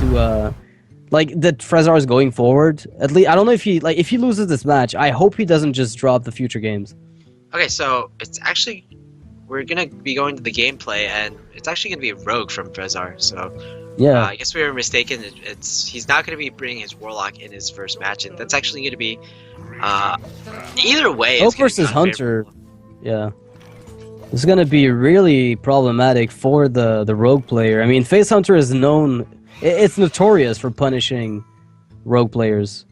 to like that Frezzar is going forward. At least I don't know if he loses this match. I hope he doesn't just drop the future games. Okay, so it's actually we're gonna be going to the gameplay, and it's actually gonna be a rogue from Frezzar. So Yeah. I guess we were mistaken. He's not gonna be bringing his warlock in his first match, and that's actually gonna be either way. Rogue versus Hunter. Yeah. This is gonna be really problematic for the rogue player. I mean, Face Hunter is known. It's notorious for punishing rogue players.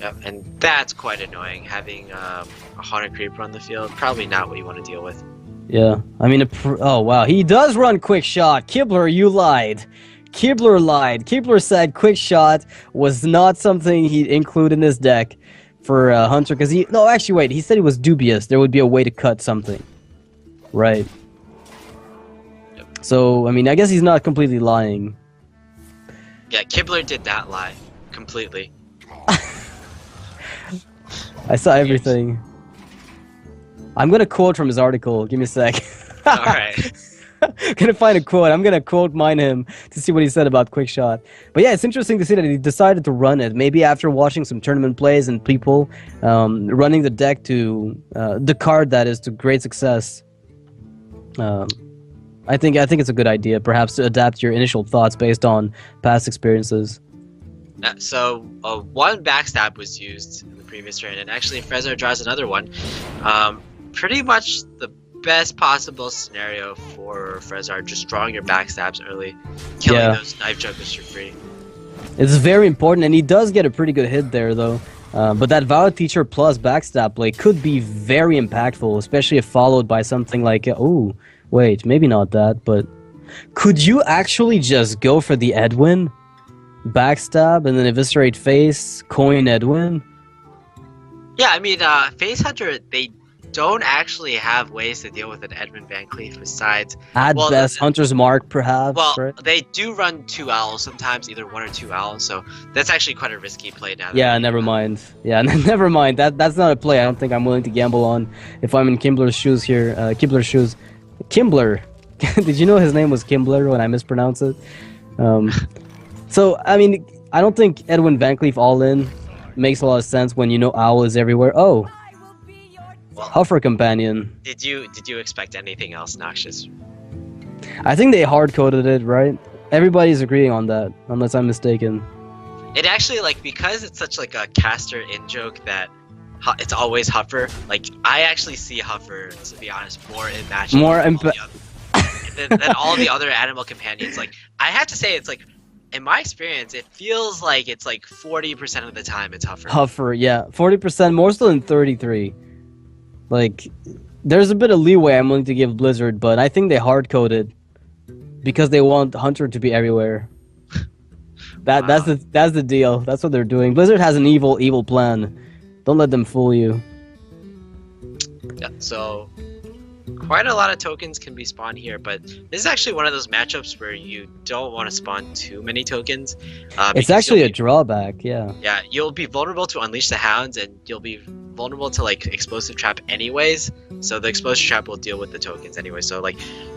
Yep, and that's quite annoying, having a Haunted Creeper on the field. Probably not what you want to deal with. Yeah, I mean, oh wow, he does run quick shot. Kibler, you lied. Kibler lied. Kibler said quick shot was not something he'd include in his deck for Hunter, because no, actually, wait, he said he was dubious. There would be a way to cut something. Right. Yep. So, I mean, I guess he's not completely lying. Yeah, Kibler did not lie. Completely. I saw everything. I'm gonna quote from his article. Give me a sec. Alright. Gonna find a quote. I'm gonna quote mine him to see what he said about quick shot. But yeah, it's interesting to see that he decided to run it. Maybe after watching some tournament plays and people running the deck to the card that is to great success. I think it's a good idea, perhaps, to adapt your initial thoughts based on past experiences. So one backstab was used in the previous turn, and actually Frezzar draws another one. Pretty much the best possible scenario for Frezzar, just drawing your backstabs early, killing those knife jugglers for free. It's very important, and he does get a pretty good hit there, though. But that Vow Teacher plus backstab play could be very impactful, especially if followed by something like, oh, wait, maybe not that, but could you actually just go for the Edwin? Backstab and then eviscerate face, coin Edwin? Yeah, I mean, Face Hunter, they don't actually have ways to deal with an Edmund Van Cleef besides... At best, Hunter's Mark, perhaps, well, right? They do run 2 owls sometimes, either 1 or 2 owls, so that's actually quite a risky play now. Yeah, never mind. Yeah, never mind. That's not a play I don't think I'm willing to gamble on if I'm in Kibler's shoes here. Kibler's shoes. Kibler. Did you know his name was Kibler when I mispronounce it? So, I mean, I don't think Edwin Van Cleef all-in makes a lot of sense when you know Owl is everywhere. Oh, well, Huffer Companion. Did you expect anything else, Noxious? I think they hard-coded it, right? Everybody's agreeing on that, unless I'm mistaken. It actually, like, because it's such like a caster in joke that it's always Huffer. Like, I actually see Huffer, to be honest, more in matches than all the other animal companions. Like, I have to say, it's like, in my experience, it feels like it's like 40% of the time it's Huffer. Huffer, yeah. 40%, more so than 33. Like, there's a bit of leeway I'm willing to give Blizzard, but I think they hard-coded because they want Hunter to be everywhere. That's the deal. That's what they're doing. Blizzard has an evil plan. Don't let them fool you. Yeah, so quite a lot of tokens can be spawned here, but this is actually one of those matchups where you don't want to spawn too many tokens. It's actually a drawback, yeah. Yeah, you'll be vulnerable to Unleash the Hounds, and you'll be vulnerable to like Explosive Trap anyways, so the Explosive Trap will deal with the tokens anyway. So like,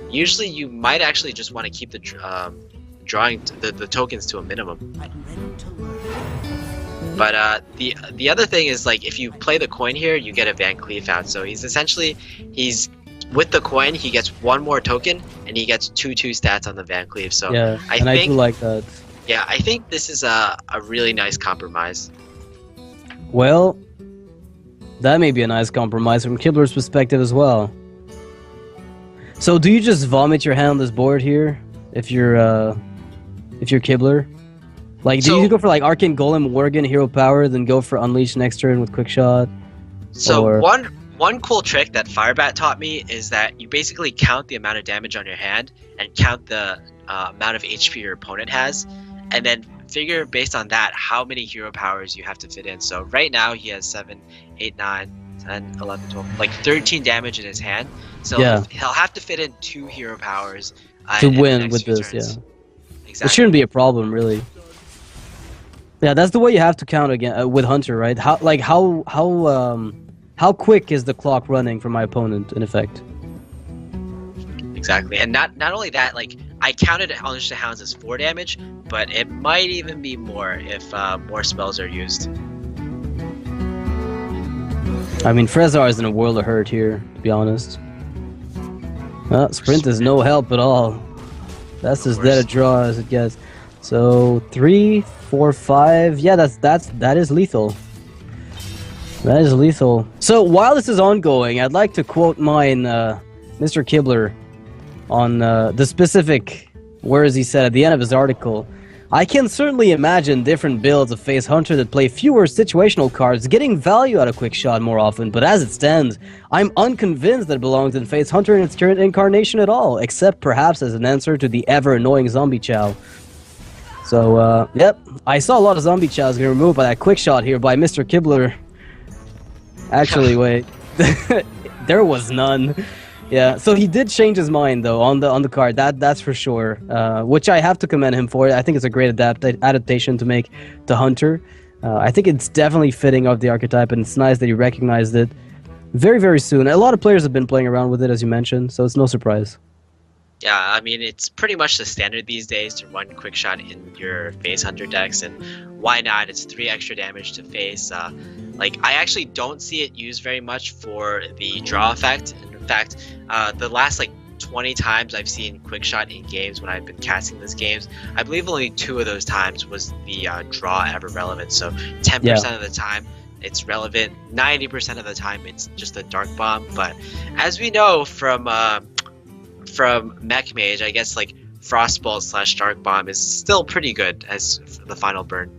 usually you might actually just want to keep the drawing the tokens to a minimum. But the other thing is, like, if you play the coin here, you get a Van Cleef out. So he's with the coin, he gets 1 more token, and he gets 2/2 stats on the Van Cleef. So yeah, I do like that. Yeah, I think this is a really nice compromise. Well, that may be a nice compromise from Kibler's perspective as well. So do you just vomit your hand on this board here if you're Kibler? Like, do you go for like Arcane Golem, Worgen, Hero Power, then go for Unleash next turn with Quick Shot? So one cool trick that Firebat taught me is that you basically count the amount of damage on your hand and count the amount of HP your opponent has, and then figure based on that how many hero powers you have to fit in. So right now he has 7, 8, 9, 10, 11, 12, like 13 damage in his hand. So he'll have to fit in 2 hero powers to win with this. Turns. Yeah, exactly. It shouldn't be a problem, really. Yeah, that's the way you have to count again with Hunter, right? How quick is the clock running for my opponent, in effect? Exactly, and not only that, like, I counted Unleash the Hounds as 4 damage, but it might even be more if more spells are used. I mean, Frezzar is in a world of hurt here, to be honest. Sprint is no help at all. That's as dead a draw as it gets. So 3, 4, 5. Yeah, that is lethal. That is lethal. So while this is ongoing, I'd like to quote mine, Mr. Kibler, on the specific words he said at the end of his article. I can certainly imagine different builds of Face Hunter that play fewer situational cards, getting value out of Quick Shot more often, but as it stands, I'm unconvinced that it belongs in Face Hunter in its current incarnation at all, except perhaps as an answer to the ever-annoying Zombie Chow. So, yep, I saw a lot of Zombie Chows get removed by that Quick Shot here by Mr. Kibler. Actually, wait. There was none. Yeah, so he did change his mind though on the card. That's for sure. Which I have to commend him for. I think it's a great adaptation to make to Hunter. I think it's definitely fitting of the archetype, and it's nice that he recognized it very, very soon. A lot of players have been playing around with it, as you mentioned, so it's no surprise. Yeah, I mean, it's pretty much the standard these days to run Quick Shot in your Face Hunter decks, and why not? It's 3 extra damage to face. Like, I actually don't see it used very much for the draw effect. In fact, the last, 20 times I've seen Quick Shot in games when I've been casting these games, I believe only 2 of those times was the draw ever relevant. So 10% of the time, it's relevant. 90% of the time, it's just a Dark Bomb. But as we know from Mech Mage, I guess Frostbolt / Dark Bomb is still pretty good as the final burn.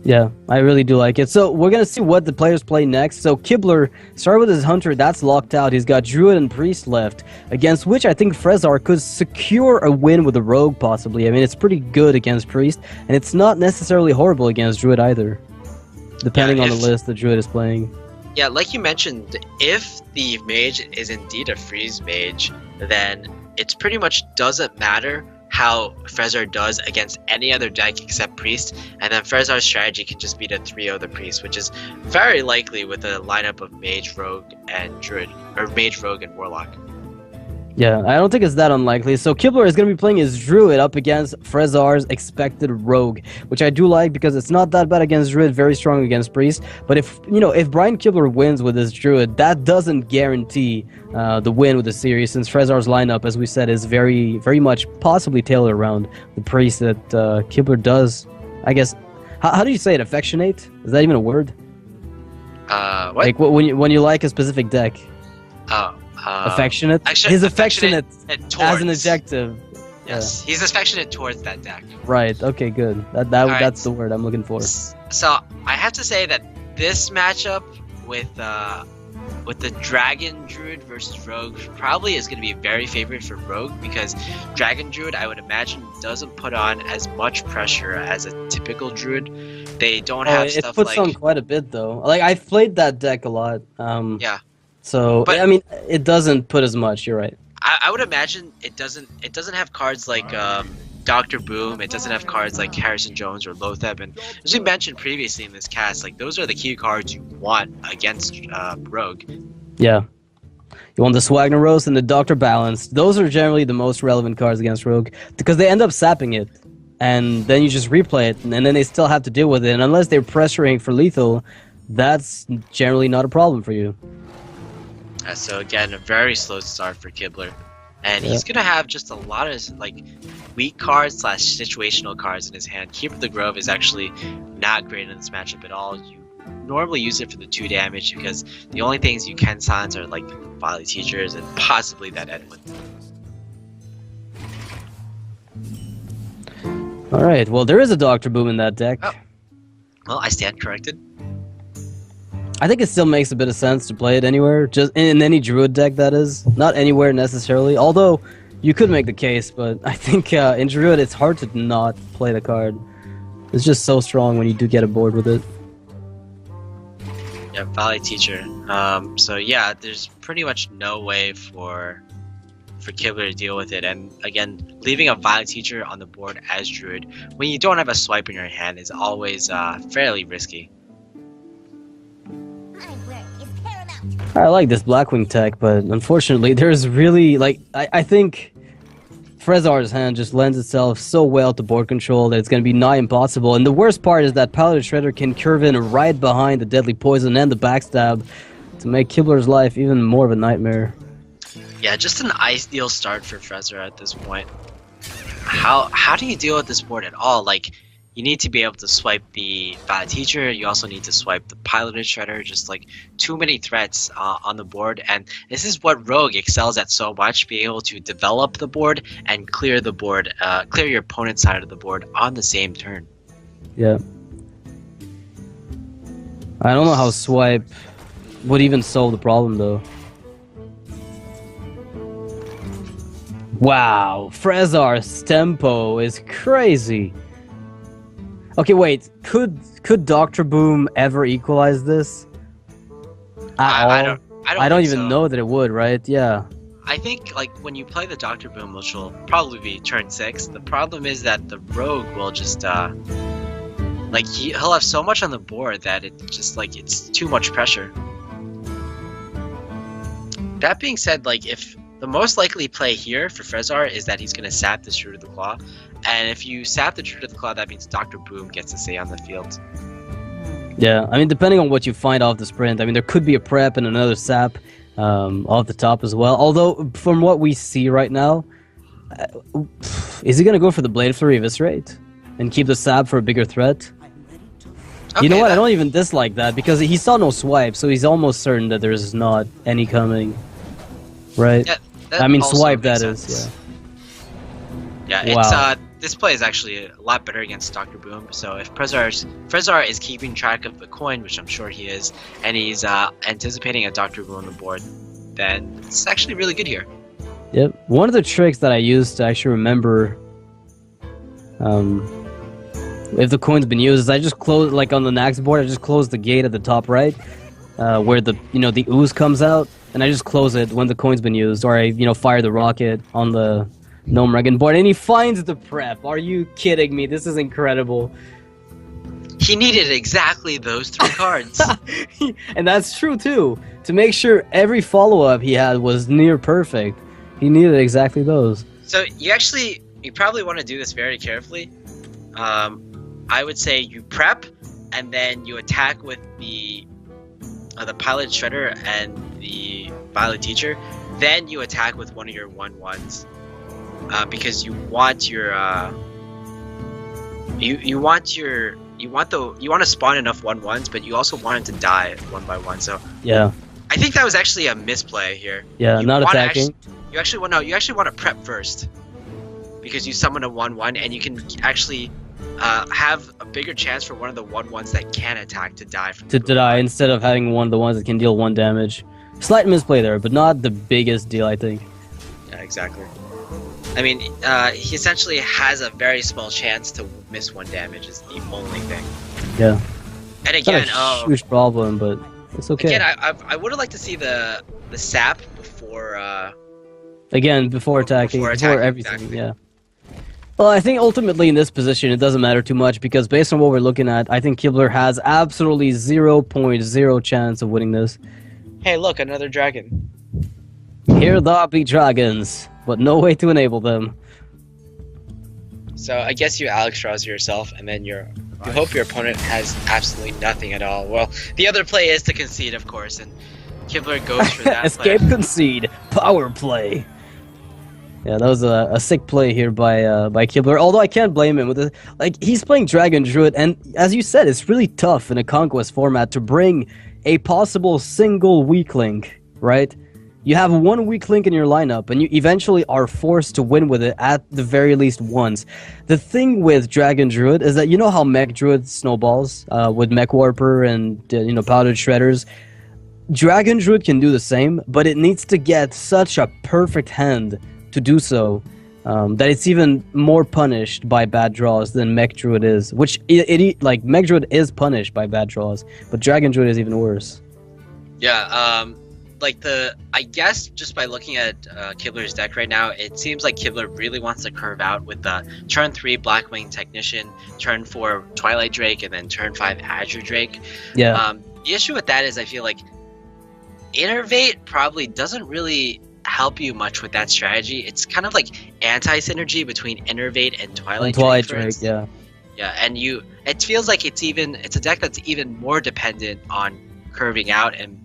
Yeah, I really do like it. So we're going to see what the players play next. So Kibler started with his Hunter. That's locked out. He's got Druid and Priest left, against which I think Frezzar could secure a win with a Rogue, possibly. I mean, it's pretty good against Priest, and it's not necessarily horrible against Druid either, depending on the list the Druid is playing. Yeah, like you mentioned, if the Mage is indeed a Freeze Mage, then it pretty much doesn't matter how Frezzar does against any other deck except Priest, and then Frezzar's strategy can just be to 3-0 the Priest, which is very likely with a lineup of Mage, Rogue, and Druid, or Mage, Rogue, and Warlock. Yeah, I don't think it's that unlikely. So Kibler is going to be playing his Druid up against Frezzar's expected Rogue, which I do like because it's not that bad against Druid, very strong against Priest. But if Brian Kibler wins with his Druid, that doesn't guarantee the win with the series, since Frezzar's lineup, as we said, is very, very much possibly tailored around the Priest that Kibler does. I guess, how do you say it? Affectionate? Is that even a word? What? Like when you like a specific deck. Oh. Affectionate? His affectionate as an adjective. Yes, he's affectionate towards that deck. Right, okay, good. That's the word I'm looking for. So, I have to say that this matchup with the Dragon Druid versus Rogue probably is going to be very favored for Rogue, because Dragon Druid, I would imagine, doesn't put on as much pressure as a typical Druid. They don't have stuff like... It puts on quite a bit, though. Like, I've played that deck a lot. Yeah. So, but, I mean, it doesn't put as much, you're right. I would imagine it doesn't have cards like Dr. Boom, it doesn't have cards like Harrison Jones or Lotheb, and as we mentioned previously in this cast, those are the key cards you want against Rogue. Yeah. You want the Swagner Rose and the Dr. Balance. Those are generally the most relevant cards against Rogue, because they end up sapping it, and then you just replay it, and then they still have to deal with it, and unless they're pressuring for lethal, that's generally not a problem for you. So again, a very slow start for Kibler, and he's gonna have just a lot of weak cards / situational cards in his hand. Keeper of the Grove is actually not great in this matchup at all. You normally use it for the 2 damage because the only things you can silence are Valley Teachers and possibly that Edwin. All right, well, there is a Dr. Boom in that deck. Oh. Well, I stand corrected. I think it still makes a bit of sense to play it anywhere, just in any Druid deck, that is. Not anywhere necessarily, although you could make the case, but I think in Druid it's hard to not play the card. It's just so strong when you do get aboard with it. Yeah, Valley Teacher. So yeah, there's pretty much no way for Kibler to deal with it, and again, leaving a Valley Teacher on the board as Druid when you don't have a swipe in your hand is always fairly risky. I like this Blackwing tech, but unfortunately there's really, I think Frezzar's hand just lends itself so well to board control that it's going to be nigh impossible. And the worst part is that Paladin Shredder can curve in right behind the Deadly Poison and the backstab to make Kibler's life even more of a nightmare. Yeah, just an ideal start for Frezzar at this point. How do you deal with this board at all? Like, you need to be able to swipe the Bad Teacher, you also need to swipe the Piloted Shredder, just like too many threats on the board, and this is what Rogue excels at so much, being able to develop the board and clear the board, clear your opponent's side of the board on the same turn. Yeah. I don't know how swipe would even solve the problem though. Wow, Frezzar's tempo is crazy. Okay, wait. Could Dr. Boom ever equalize this? I don't even know that it would, right? Yeah. I think like when you play the Dr. Boom, which will probably be turn 6, the problem is that the Rogue will just like he'll have so much on the board that it just like it's too much pressure. That being said, like if the most likely play here for Frezzar is that he's going to sap the Shrew to the Claw. And if you sap the Shrew to the Claw, that means Dr. Boom gets to stay on the field. Yeah, I mean, depending on what you find off the sprint, I mean, there could be a prep and another sap off the top as well. Although, from what we see right now, is he going to go for the Blade Flurry Eviscerate and keep the sap for a bigger threat? Okay, you know what? I don't even dislike that because he saw no swipe, so he's almost certain that there's not any coming. Right? Yeah. I mean, swipe that is, yeah. Yeah, wow. It's this play is actually a lot better against Dr. Boom. So if Frezzar is keeping track of the coin, which I'm sure he is, and he's anticipating a Dr. Boom on the board, then it's actually really good here. Yep. One of the tricks that I used to actually remember, if the coin's been used, is I just close, like on the next board, I just close the gate at the top right, where the the ooze comes out. And I just close it when the coin's been used, or I, fire the rocket on the Gnome Regan board, and he finds the prep. Are you kidding me? This is incredible. He needed exactly those 3 cards. And that's true, too. To make sure every follow-up he had was near perfect, he needed exactly those. So you probably want to do this very carefully. I would say you prep, and then you attack with the Pilot Shredder and the Pilot Teacher, then you attack with one of your 1/1s, because you want your you want to spawn enough 1/1s, but you also want it to die one by one. So yeah, I think that was actually a misplay here. Yeah, not attacking. You actually want to prep first, because you summon a 1/1 and you can actually have a bigger chance for one of the 1/1s that can attack to die. To die instead of having one of the ones that can deal 1 damage. Slight misplay there, but not the biggest deal, I think. Yeah, exactly. I mean, he essentially has a very small chance to miss 1 damage is the only thing. Yeah. And again, not a huge problem, but it's okay. Again, I would have liked to see the sap before. Again, before attacking, before everything. Exactly. Yeah. Well, I think ultimately in this position it doesn't matter too much because based on what we're looking at, I think Kibler has absolutely 0.0 chance of winning this. Hey, look, another dragon. Here there be dragons, but no way to enable them. So I guess you Alex draws yourself, and then you hope your opponent has absolutely nothing at all. Well, the other play is to concede, of course, and Kibler goes for that. Escape, concede, power play. Yeah, that was a sick play here by Kibler. Although I can't blame him with it. Like he's playing Dragon Druid, and as you said, it's really tough in a conquest format to bring a possible single weak link, right? You have 1 weak link in your lineup, and you eventually are forced to win with it at the very least once. The thing with Dragon Druid is that you know how Mech Druid snowballs with Mech Warper and Powdered Shredders. Dragon Druid can do the same, but it needs to get such a perfect hand to do so, that it's even more punished by bad draws than Mech Druid is. Which like Mech Druid is punished by bad draws, but Dragon Druid is even worse. Yeah, I guess just by looking at Kibler's deck right now, it seems like Kibler really wants to curve out with the turn 3 Blackwing Technician, turn 4 Twilight Drake, and then turn 5 Azure Drake. Yeah. The issue with that is I feel like Innervate probably doesn't really help you much with that strategy. It's kind of like anti-synergy between Innervate and Twilight Drake, yeah. Yeah, and it feels like it's a deck that's even more dependent on curving out and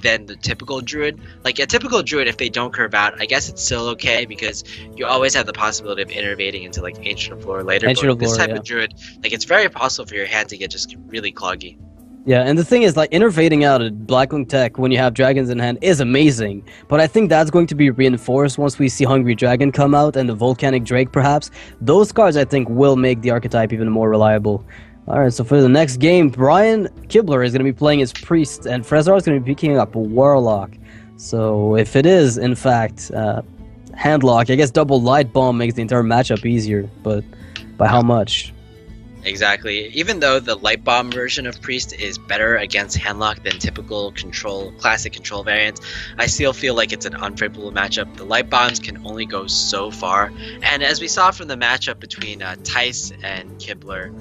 than the typical Druid. Like a typical Druid, if they don't curve out, I guess it's still okay because you always have the possibility of innervating into like Ancient of Lore later. But this type of Druid, like it's very possible for your hand to get just really cloggy. Yeah, and the thing is, like, innervating out a Blackwing tech when you have dragons in hand is amazing, but I think that's going to be reinforced once we see Hungry Dragon come out and the Volcanic Drake, perhaps. Those cards, I think, will make the archetype even more reliable. Alright, so for the next game, Brian Kibler is going to be playing his Priest, and Frezzar is going to be picking up a Warlock. So if it is, in fact, Handlock, I guess double Light Bomb makes the entire matchup easier, but by how much? Exactly. Even though the Light Bomb version of Priest is better against Handlock than typical classic control variants, I still feel like it's an unfavorable matchup. The Light Bombs can only go so far, and as we saw from the matchup between Tice and Kibler,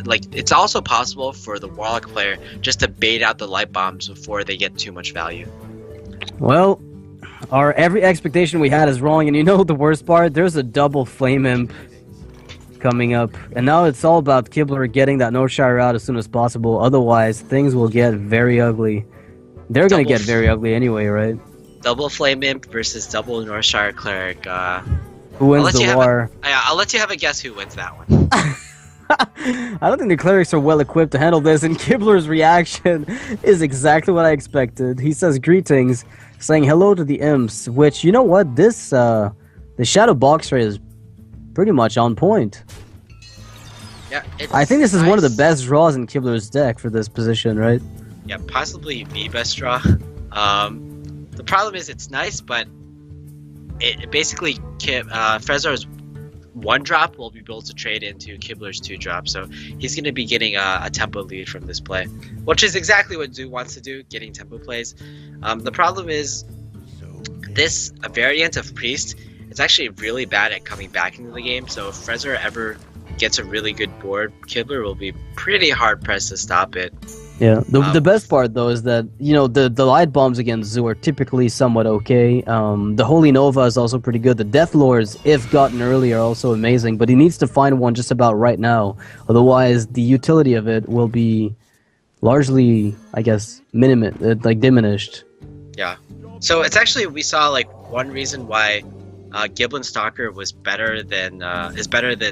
like it's also possible for the Warlock player just to bait out the Light Bombs before they get too much value. Well, every expectation we had is wrong, and you know the worst part? There's a double Flame Imp coming up, and now it's all about Kibler getting that Northshire out as soon as possible, otherwise things will get very ugly. They're gonna get very ugly anyway, right? Double Flame Imp versus double Northshire Cleric. Who wins the war? I'll let you have a guess who wins that one. I don't think the clerics are well equipped to handle this, and Kibler's reaction is exactly what I expected. He says greetings, saying hello to the imps, which, you know what, the Shadow Boxer is pretty much on point. Yeah, I think this is one of the best draws in Kibler's deck for this position, right? Yeah, possibly the best draw. The problem is it's nice, but it basically Frezzar's 1-drop will be able to trade into Kibler's 2-drop, so he's going to be getting a tempo lead from this play, which is exactly what Zoo wants to do, getting tempo plays. The problem is this variant of Priest is actually really bad at coming back into the game, so if Frezzar ever gets a really good board, Kibler will be pretty hard pressed to stop it. Yeah, the best part though is that, you know, the Light Bombs against Zoo are typically somewhat okay. The Holy Nova is also pretty good. The Death Lords, if gotten early, are also amazing, but he needs to find one just about right now. Otherwise, the utility of it will be largely, I guess, diminished. Yeah. So it's actually, we saw like one reason why Giblin Stalker was better than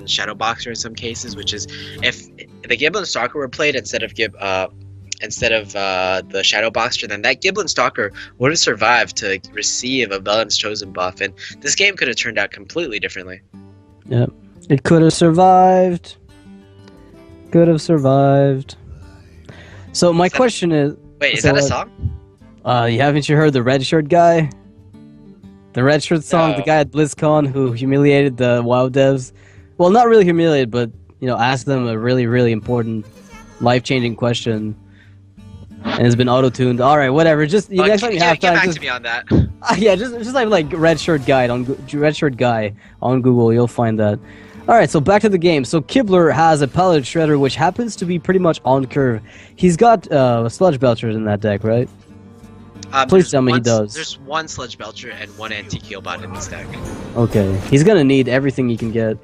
Shadow Boxer in some cases, which is if the Giblin Stalker were played instead of the Shadow Boxer, then that Giblin Stalker would have survived to receive a Velen's Chosen buff, and this game could have turned out completely differently. Yeah, it could have survived. Could have survived. So my question is... Wait, is that a song? Haven't you heard the Red Shirt guy? The Red Shirt song, No. The guy at BlizzCon who humiliated the WoW devs. Well, not really humiliated, but, you know, asked them a really, really important, life-changing question. And it's been auto-tuned. Alright, whatever. Just next time you have time, get back to me on that. yeah, just like Red Shirt Guy on Google, you'll find that. Alright, so back to the game. So Kibler has a Paladin Shredder, which happens to be pretty much on curve. He's got Sludge Belchers in that deck, right? Please tell me he does. There's one Sludge Belcher and one Anti-Keelbot in this deck. Okay, he's gonna need everything he can get.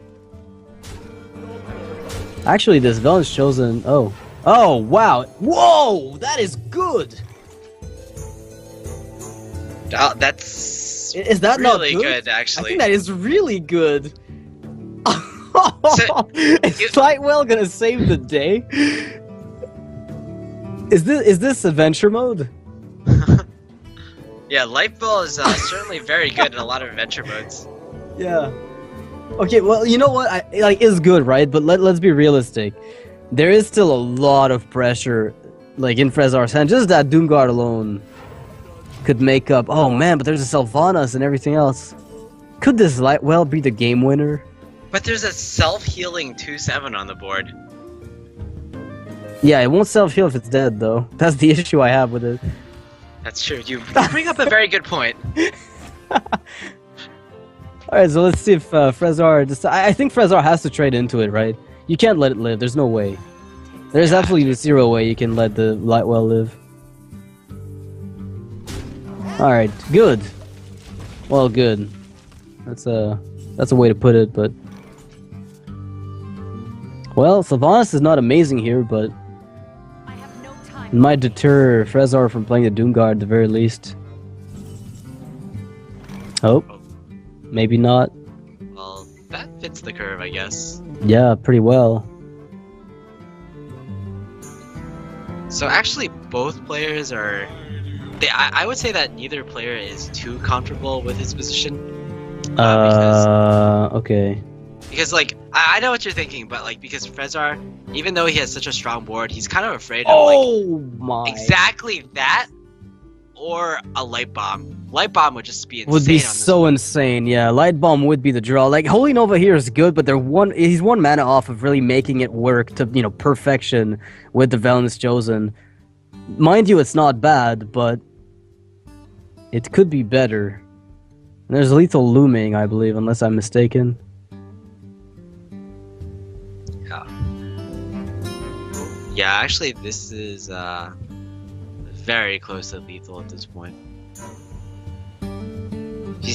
Actually, this Velen's Chosen... Oh, wow. Whoa, that is good. That's Is that really not good? actually. I think that is really good. So, is Lightwell gonna save the day? Is this adventure mode? Yeah, Lightball is certainly very good in a lot of adventure modes. Yeah. Okay, well, you know what? It's good, right? But let's be realistic. There is still a lot of pressure, like, in Frezzar's hand. Just that Doomguard alone could make up... Oh, man, but there's a Sylvanas and everything else. Could this Lightwell be the game winner? But there's a self-healing 2/7 on the board. Yeah, it won't self-heal if it's dead, though. That's the issue I have with it. That's true. You bring up a very good point. Alright, so let's see if Frezzar... I think Frezzar has to trade into it, right? You can't let it live. There's no way. There's absolutely zero way you can let the Lightwell live. Alright, good. Well, good. That's a way to put it, but... Well, Sylvanas is not amazing here, but... It might deter Frezzar from playing the Doomguard at the very least. Oh. Maybe not. Well, that fits the curve, I guess. Yeah, pretty well. So actually, both players are... I would say that neither player is too comfortable with his position. Okay. Because, like, I know what you're thinking, but, like, because Frezzar, even though he has such a strong board, he's kind of afraid of, like, my. exactly that, or a Light Bomb. Light Bomb would just be insane. Would be on this so board. insane, yeah. Light Bomb would be the draw. Like, Holy Nova here is good, but he's one mana off of really making it work to, perfection with the Velen's Chosen. Mind you, it's not bad, but it could be better. And there's lethal looming, I believe, unless I'm mistaken. Yeah, actually, this is very close to lethal at this point.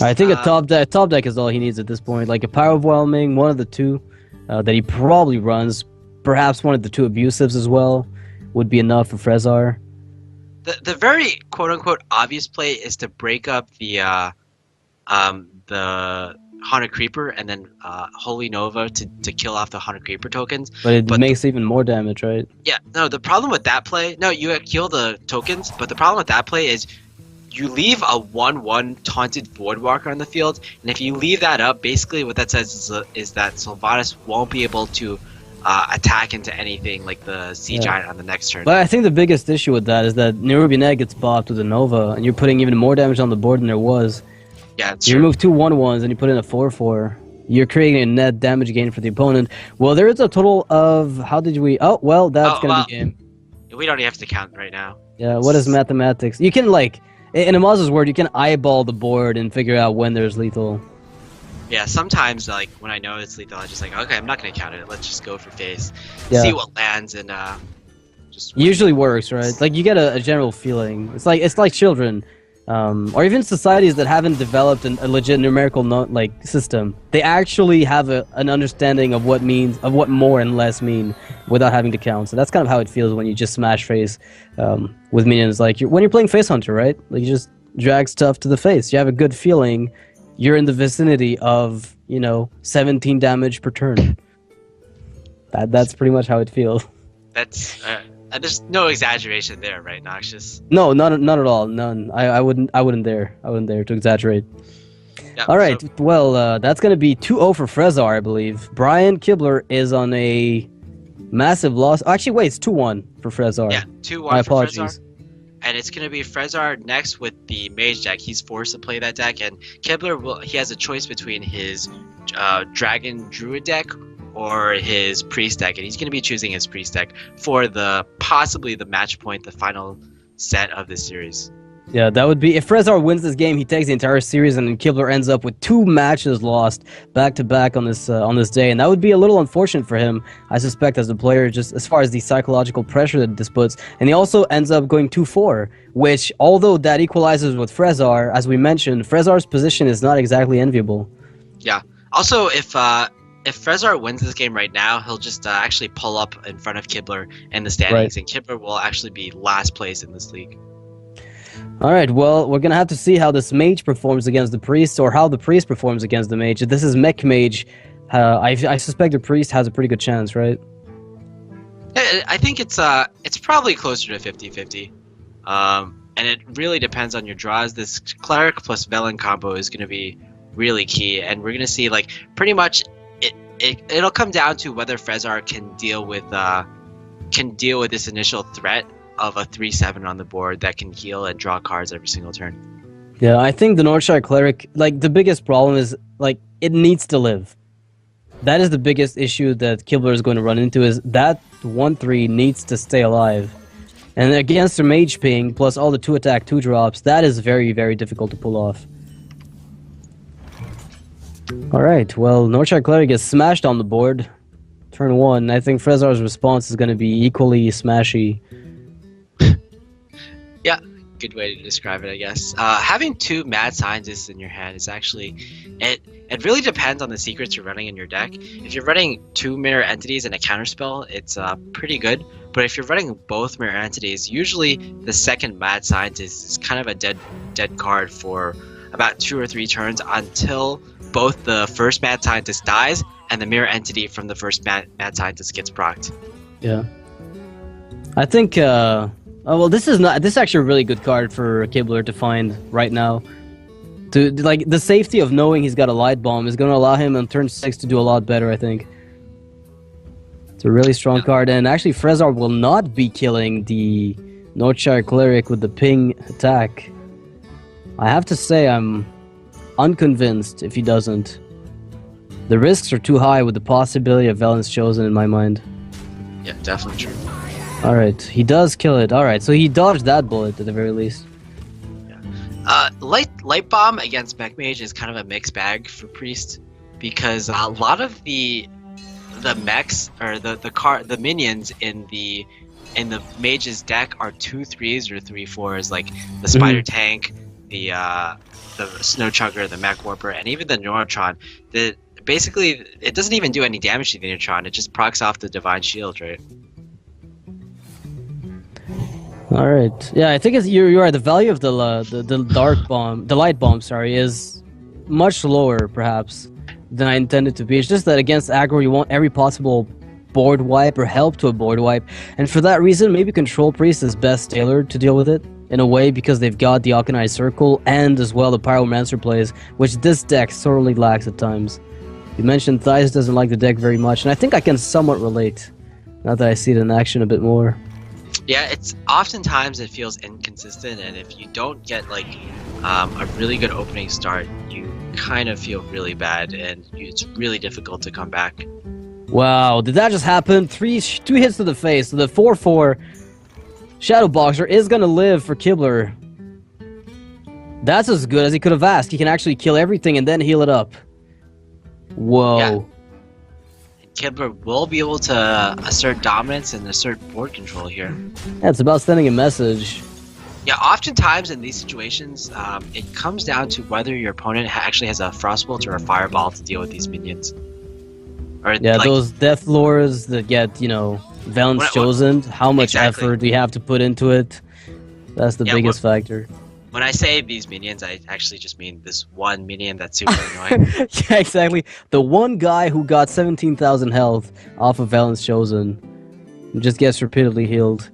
I think a top deck is all he needs at this point. Like a Power Overwhelming, one of the two that he probably runs. Perhaps one of the two Abusives as well would be enough for Frezzar. The very quote-unquote obvious play is to break up the Haunted Creeper and then Holy Nova to kill off the Haunted Creeper tokens. But it makes even more damage, right? Yeah, no, the problem with that play... No, you kill the tokens, but the problem with that play is you leave a 1/1 taunted Voidwalker on the field, and if you leave that up, basically what that says is that Sylvanas won't be able to attack into anything like the Sea Giant on the next turn. But I think the biggest issue with that is that Nerubian Egg gets bopped with a Nova, and you're putting even more damage on the board than there was. Yeah, it's You true. remove two 1/1s and you put in a 4/4. You're creating a net damage gain for the opponent. Well, there is a total of... How did we... Oh, well, that's going to be game. We don't even have to count right now. Yeah, what is mathematics? You can, like... In Amaz's word, you can eyeball the board and figure out when there's lethal. Yeah, sometimes, like, when I know it's lethal, I'm just like, okay, I'm not going to count it. Let's just go for face. Yeah. See what lands and just... Usually works, right? Like, you get a general feeling. It's like children. Or even societies that haven't developed a legit numerical system. They actually have an understanding of what more and less mean without having to count. So that's kind of how it feels when you just smash face with minions. Like when you're playing Face Hunter, right? Like you just drag stuff to the face. You have a good feeling. You're in the vicinity of 17 damage per turn. That's pretty much how it feels. That's... there's no exaggeration there, right, Noxious? No, not at all. None. I wouldn't dare to exaggerate. Yep, All right. so- Well, that's going to be 2-0 for Frezzar, I believe. Brian Kibler is on a massive loss. Actually, wait, it's 2-1 for Frezzar. Yeah, 2-1 My for apologies. Frezzar. And it's going to be Frezzar next with the Mage deck. He's forced to play that deck, and Kibler he has a choice between his Dragon Druid deck or his Priest deck, and he's going to be choosing his Priest deck for possibly the match point, the final set of this series. Yeah, that would be... If Frezzar wins this game, he takes the entire series, and then Kibler ends up with 2 matches lost back-to-back on this day, and that would be a little unfortunate for him, I suspect, as a player, just as far as the psychological pressure that this puts. And he also ends up going 2-4, which, although that equalizes with Frezzar, as we mentioned, Frezzar's position is not exactly enviable. Yeah. Also, if Frezzar wins this game right now, he'll just actually pull up in front of Kibler in the standings, and Kibler will actually be last place in this league. All right, well, we're going to have to see how this Mage performs against the Priest, or how the Priest performs against the Mage. If this is Mech Mage, I suspect the Priest has a pretty good chance, right? I think it's probably closer to 50-50. And it really depends on your draws. This Cleric plus Velen combo is going to be really key, and we're going to see, like, pretty much it'll come down to whether Frezzar can deal with this initial threat of a 3/7 on the board that can heal and draw cards every single turn. Yeah, I think the Northshire Cleric, like, the biggest problem is, like, it needs to live. That is the biggest issue that Kibler is going to run into, is that 1/3 needs to stay alive. And against a Mage ping, plus all the 2-attack 2-drops, that is very, very difficult to pull off. Alright, well, Northshire Cleric is smashed on the board. Turn 1. I think Frezzar's response is going to be equally smashy. good way to describe it, I guess. Having two mad scientists in your hand is actually it really depends on the secrets you're running in your deck. If you're running two mirror entities and a counterspell, it's pretty good. But if you're running both mirror entities, usually the second mad scientist is kind of a dead card for about 2 or 3 turns until both the first mad scientist dies and the mirror entity from the first mad scientist gets procced. Yeah. I think well, this is actually a really good card for Kibler to find right now. To like the safety of knowing he's got a light bomb is going to allow him on turn 6 to do a lot better, I think. It's a really strong card, and actually Frezzar will not be killing the Northshire Cleric with the ping attack. I have to say I'm unconvinced if he doesn't. The risks are too high with the possibility of Velen's Chosen in my mind. Yeah, definitely true. Alright, he does kill it. Alright, so he dodged that bullet at the very least. Yeah. Light Bomb against Mech Mage is kind of a mixed bag for Priest, because a lot of the mechs or the minions in the mage's deck are 2/3s or 3/4s, like the Spider Tank, the Snow Chugger, the Mech Warper, and even the Neutron. Basically, it doesn't even do any damage to the Neutron. It just procs off the Divine Shield, right? All right. Yeah, I think you're right. The value of the light bomb, sorry, is much lower perhaps than I intended to be. It's just that against aggro, you want every possible board wipe or help to a board wipe, and for that reason, maybe Control Priest is best tailored to deal with it in a way because they've got the Alkanized Circle and as well the Pyromancer plays, which this deck sorely lacks at times. You mentioned Thais doesn't like the deck very much, and I think I can somewhat relate now that I see it in action a bit more. Yeah, it's oftentimes it feels inconsistent, and if you don't get like a really good opening start, you kind of feel really bad, and it's really difficult to come back. Wow, did that just happen? 2 hits to the face. So the 4/4 Shadow Boxer is gonna live for Kibler. That's as good as he could have asked. He can actually kill everything and then heal it up. Whoa. Yeah. Kibler will be able to assert dominance and assert board control here. Yeah, it's about sending a message. Yeah, oftentimes in these situations, it comes down to whether your opponent actually has a Frostbolt or a Fireball to deal with these minions. Or yeah, like, those Death Lords that get, Velen's Chosen. How much effort do you have to put into it? That's the biggest factor. When I say these minions, I actually just mean this one minion that's super annoying. Yeah, exactly. The one guy who got 17,000 health off of Velen's Chosen just gets repeatedly healed.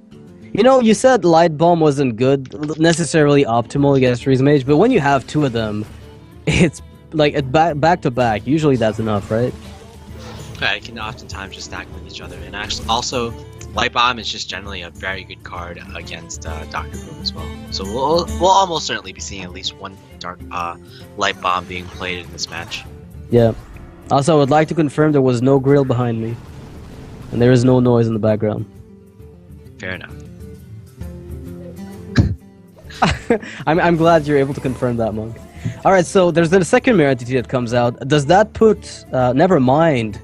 You said Light Bomb wasn't good, necessarily optimal against Freeze Mage, but when you have 2 of them, it's like back to back. Usually that's enough, right? Yeah, it can oftentimes just stack with each other, and actually also Light Bomb is just generally a very good card against Doctor Boom as well. So we'll almost certainly be seeing at least one Light Bomb being played in this match. Yeah. Also, I would like to confirm there was no grill behind me, and there is no noise in the background. Fair enough. I'm glad you're able to confirm that, Monk. All right, so there's the second mirror entity that comes out. Does that put? Never mind.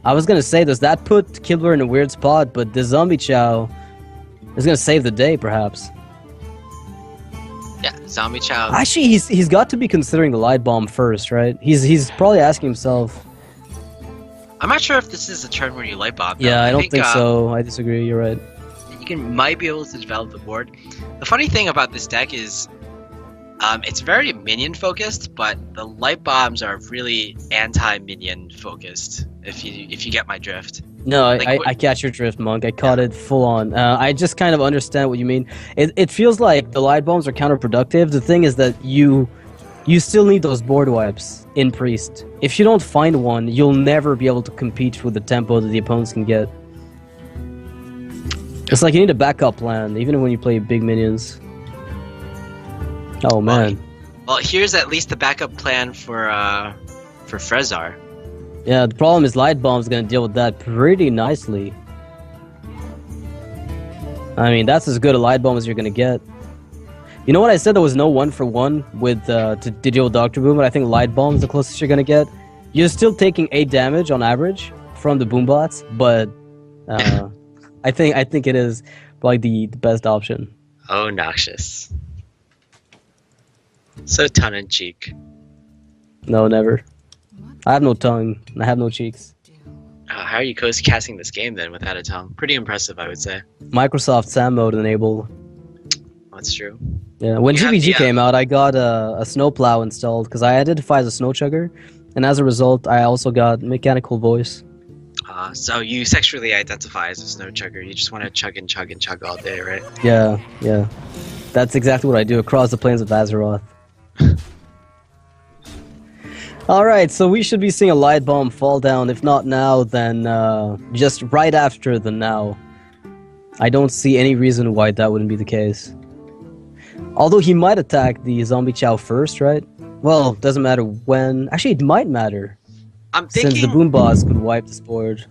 I was gonna say, does that put Kibler in a weird spot? But the Zombie Chow is gonna save the day, perhaps. Yeah, Zombie Chow. Actually, he's got to be considering the Light Bomb first, right? He's probably asking himself. I'm not sure if this is a turn where you Light Bomb. Yeah, I don't think so. I disagree. You're right. You might be able to develop the board. The funny thing about this deck is, it's very minion focused, but the Light Bombs are really anti-minion focused. If you get my drift. No, I catch your drift, Monk. I caught it full on. I just kind of understand what you mean. It feels like the Light Bombs are counterproductive. The thing is that you still need those board wipes in Priest. If you don't find one, you'll never be able to compete with the tempo that the opponents can get. It's like you need a backup plan, even when you play big minions. Oh man. Well, here's at least the backup plan for Frezzar. Yeah, the problem is Light Bomb's gonna deal with that pretty nicely. I mean, that's as good a Light Bomb as you're gonna get. You know what I said? There was no 1-for-1 with to deal with Dr. Boom, but I think Light Bomb's the closest you're gonna get. You're still taking 8 damage on average from the Boombots, but I think it is like the best option. Oh, noxious. So tongue-in-cheek. No, never. I have no tongue. I have no cheeks. How are you casting this game then without a tongue? Pretty impressive, I would say. Microsoft Sam mode enabled. That's true. Yeah, when You have GBG the, came out, I got a snowplow installed because I identify as a snow chugger, and as a result, I also got mechanical voice. So you sexually identify as a snow chugger. You just want to chug and chug and chug all day, right? Yeah, yeah. That's exactly what I do across the plains of Azeroth. Alright, so we should be seeing a light bomb fall down. If not now, then just right after the now. I don't see any reason why that wouldn't be the case. Although he might attack the zombie chow first, right? Well, doesn't matter when. Actually, it might matter. I'm thinking... Since the boom boss could wipe this board.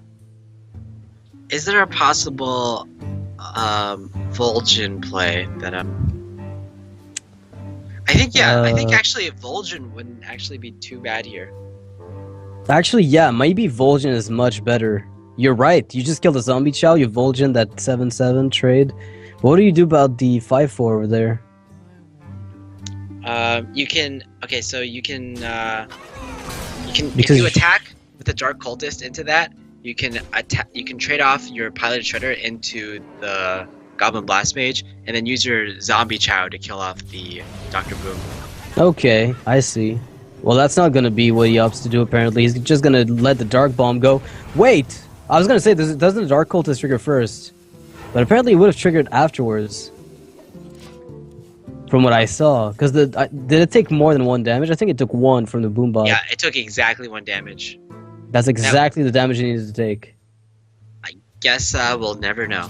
Is there a possible Vol'jin play that I think actually Vol'jin wouldn't actually be too bad here. Actually, yeah, maybe Vol'jin is much better. You're right. You just killed a zombie chow. You Vol'jin that 7/7 trade. What do you do about the 5/4 over there? You can if Because you attack with the Dark Cultist into that, you can trade off your piloted shredder into the Goblin Blast Mage, and then use your zombie chow to kill off the Dr. Boom. Okay, I see. Well, that's not gonna be what he opts to do apparently. He's just gonna let the Dark Bomb go. Wait! I was gonna say, doesn't the Dark Cultist trigger first? But apparently it would have triggered afterwards. From what I saw. Because did it take more than 1 damage? I think it took 1 from the boom bot. Yeah, it took exactly 1 damage. That's exactly the damage it needed to take. I guess we'll never know.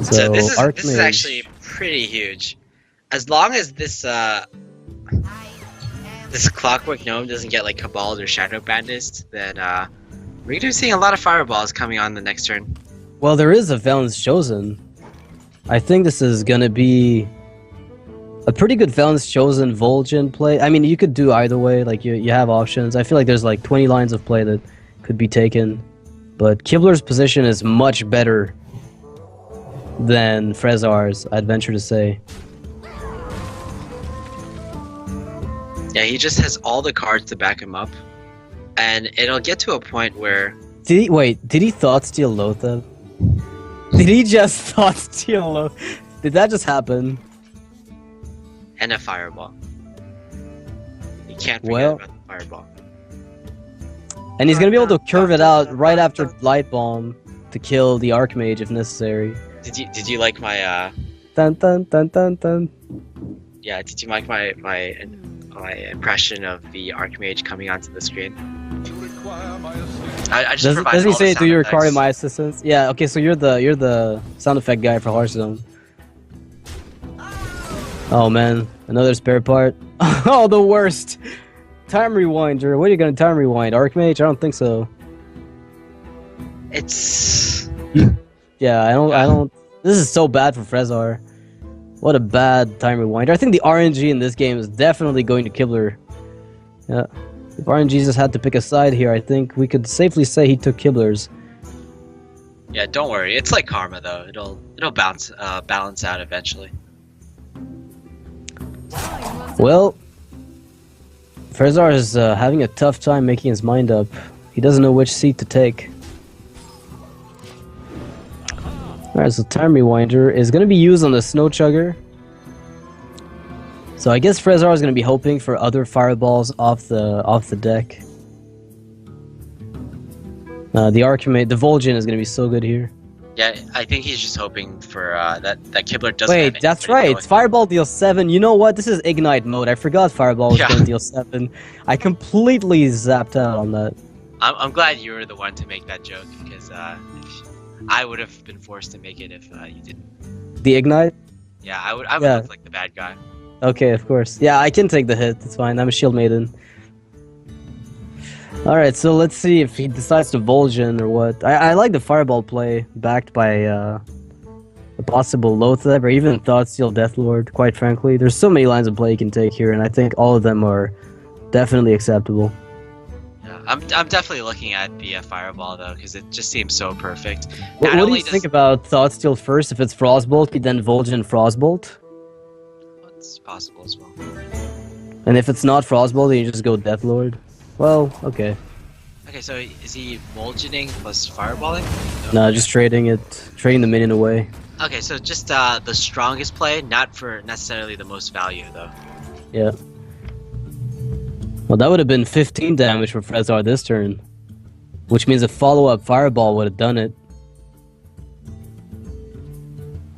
So this is actually pretty huge. As long as this this Clockwork Gnome doesn't get like Cabaled or Shadow Bandits, then we're gonna be seeing a lot of fireballs coming on the next turn. Well, there is a Valen's Chosen. I think this is gonna be a pretty good Valen's Chosen Vol'jin play. I mean, you could do either way. Like you have options. I feel like there's like 20 lines of play that could be taken, but Kibler's position is much better than Frezzar's, I'd venture to say. Yeah, he just has all the cards to back him up, and it'll get to a point where... Did he Thought Steal Lothar? Did he just Thought Steal Lothar? Did that just happen? And a Fireball. You can't forget about the Fireball. And he's gonna be able to curve it out right after Light Bomb to kill the Archmage if necessary. Did you like my Dun dun dun dun dun. Yeah, did you like my impression of the Archmage coming onto the screen? I just does he say, "Do you require effects. my assistance?" Yeah. Okay. So you're the sound effect guy for Hearthstone. Oh man, another spare part. Oh, the worst. Time rewinder. What are you gonna time rewind? Archmage? I don't think so. It's... Yeah, I don't. This is so bad for Frezzar. What a bad time rewinder. I think the RNG in this game is definitely going to Kibler. Yeah. If RNG just had to pick a side here, I think we could safely say he took Kibler's. Yeah, don't worry. It's like karma though. It'll balance out eventually. Well, Frezzar is having a tough time making his mind up. He doesn't know which seat to take. Alright, so Time Rewinder is going to be used on the Snow Chugger. So I guess Frezzar is going to be hoping for other fireballs off the deck. The Archimate, the Vol'jin is going to be so good here. Yeah, I think he's just hoping for that Kibler doesn't. Wait, that's right. Fireball deals 7. You know what? This is Ignite mode. I forgot Fireball was going to deal 7. I completely zapped out on that. I'm glad you were the one to make that joke, because I would have been forced to make it if you didn't. The Ignite? Yeah, I would look like the bad guy. Okay, of course. Yeah, I can take the hit. It's fine. I'm a Shield Maiden. Alright, so let's see if he decides to Vol'jin or what. I like the Fireball play, backed by a possible Lothar, or even Thoughtsteal Deathlord, quite frankly. There's so many lines of play you can take here, and I think all of them are definitely acceptable. Yeah, I'm definitely looking at the Fireball, though, because it just seems so perfect. What do you think about Thoughtsteal first? If it's Frostbolt, then Vol'jin Frostbolt? It's possible as well. And if it's not Frostbolt, then you just go Deathlord. Well, okay. Okay, so is he Mulching plus Fireballing? No, just trading the minion away. Okay, so just the strongest play, not for necessarily the most value, though. Yeah. Well, that would have been 15 damage for Frezzar this turn. Which means a follow-up Fireball would have done it.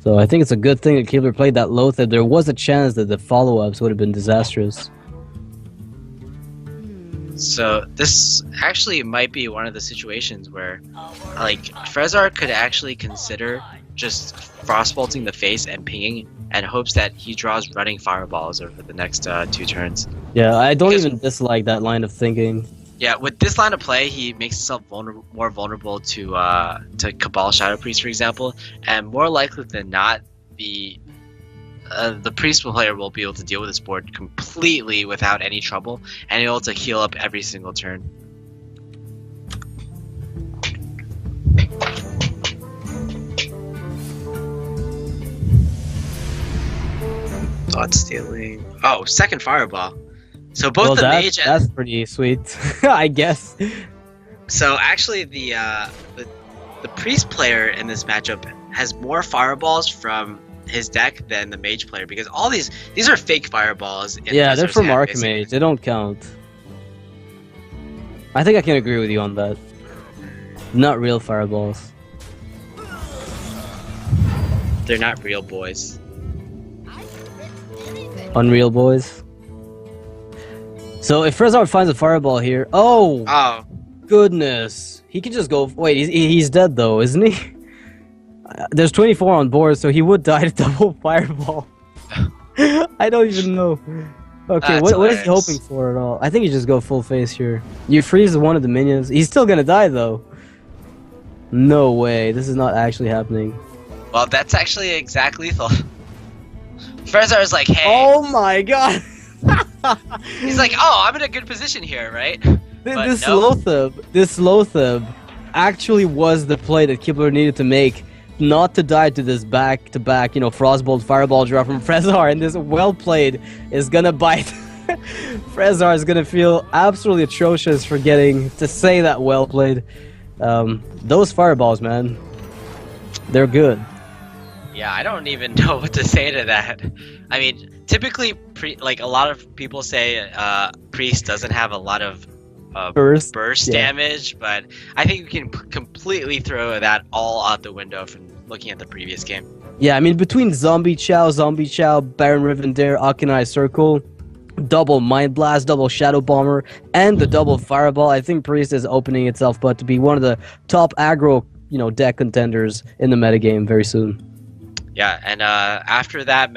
So I think it's a good thing that Kibler played that Loatheb. There was a chance that the follow-ups would have been disastrous. So this actually might be one of the situations where, like, Frezzar could actually consider just Frostbolting the face and pinging, and hopes that he draws running Fireballs over the next 2 turns. Yeah, I don't even dislike that line of thinking. Yeah, with this line of play, he makes himself more vulnerable to Cabal Shadow Priest, for example, and more likely than not, the Priest player will be able to deal with this board completely without any trouble, and able to heal up every single turn. Thought stealing. Oh, second Fireball. So both the mage and that's pretty sweet, I guess. So actually, the priest player in this matchup has more fireballs from his deck than the mage player, because all these are fake fireballs. Yeah, they're from Archmage. They don't count. I think I can agree with you on that. Not real fireballs. They're not real boys. Unreal boys. So if Frezzar finds a fireball here, oh goodness, he can just go. Wait, he's dead though, isn't he? There's 24 on board, so he would die to double fireball. I don't even know. Okay, what is he hoping for at all? I think you just go full face here. You freeze one of the minions. He's still gonna die though. No way, this is not actually happening. Well, that's actually exactly lethal. Frezzar is like, hey. Oh my god. He's like, oh, I'm in a good position here, right? This Loatheb actually was the play that Kibler needed to make, not to die to this back-to-back, Frostbolt Fireball draw from Frezzar, and this well played is gonna bite. Frezzar is gonna feel absolutely atrocious for getting to say that well played. Those Fireballs, man, they're good. Yeah, I don't even know what to say to that. I mean, typically, a lot of people say Priest doesn't have a lot of burst damage, but I think we can completely throw that all out the window from looking at the previous game. Yeah, I mean, between Zombie Chow, Baron Rivendare, Akinai Circle, double Mind Blast, double Shadow Bomber, and the double Fireball, I think Priest is opening itself up to be one of the top aggro, deck contenders in the metagame very soon. Yeah, and after that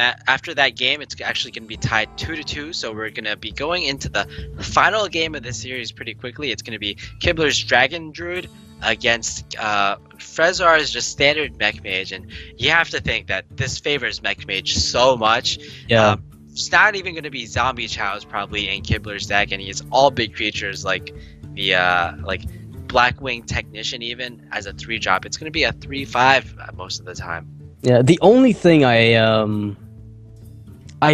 game, it's actually going to be tied 2-2. So we're going to be going into the final game of this series pretty quickly. It's going to be Kibler's Dragon Druid against Frezzar's just standard Mech Mage, and you have to think that this favors Mech Mage so much. Yeah. It's not even going to be Zombie Chows probably in Kibler's deck, and he has all big creatures like the Blackwing Technician even as a 3-drop. It's going to be a 3/5 most of the time. Yeah, the only thing I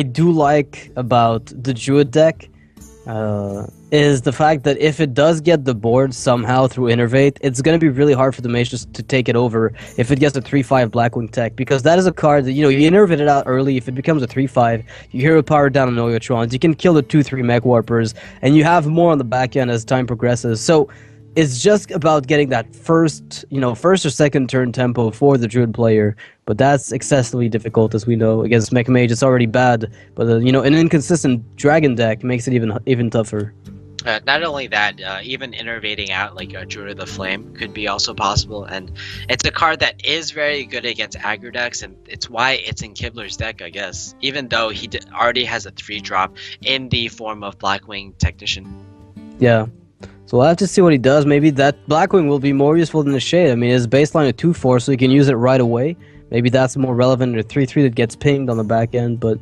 do like about the Druid deck is the fact that if it does get the board somehow through Innervate, it's going to be really hard for the mage just to take it over if it gets a 3/5 Blackwing Tech, because that is a card that, you Innervate it out early. If it becomes a 3/5, you hero power down on Oyotrons, you can kill the 2/3 Mech Warpers, and you have more on the back end as time progresses. So it's just about getting that first or second turn tempo for the Druid player, but that's excessively difficult, as we know. Against Mech Mage, it's already bad, but an inconsistent Dragon deck makes it even tougher. Not only that, even innervating out like a Druid of the Flame could be also possible, and it's a card that is very good against aggro decks, and it's why it's in Kibler's deck, I guess, even though he already has a 3-drop in the form of Blackwing Technician. Yeah. So we'll have to see what he does. Maybe that Blackwing will be more useful than the Shade. I mean, his baseline is 2/4, so you can use it right away. Maybe that's more relevant than a 3/3 that gets pinged on the back end, but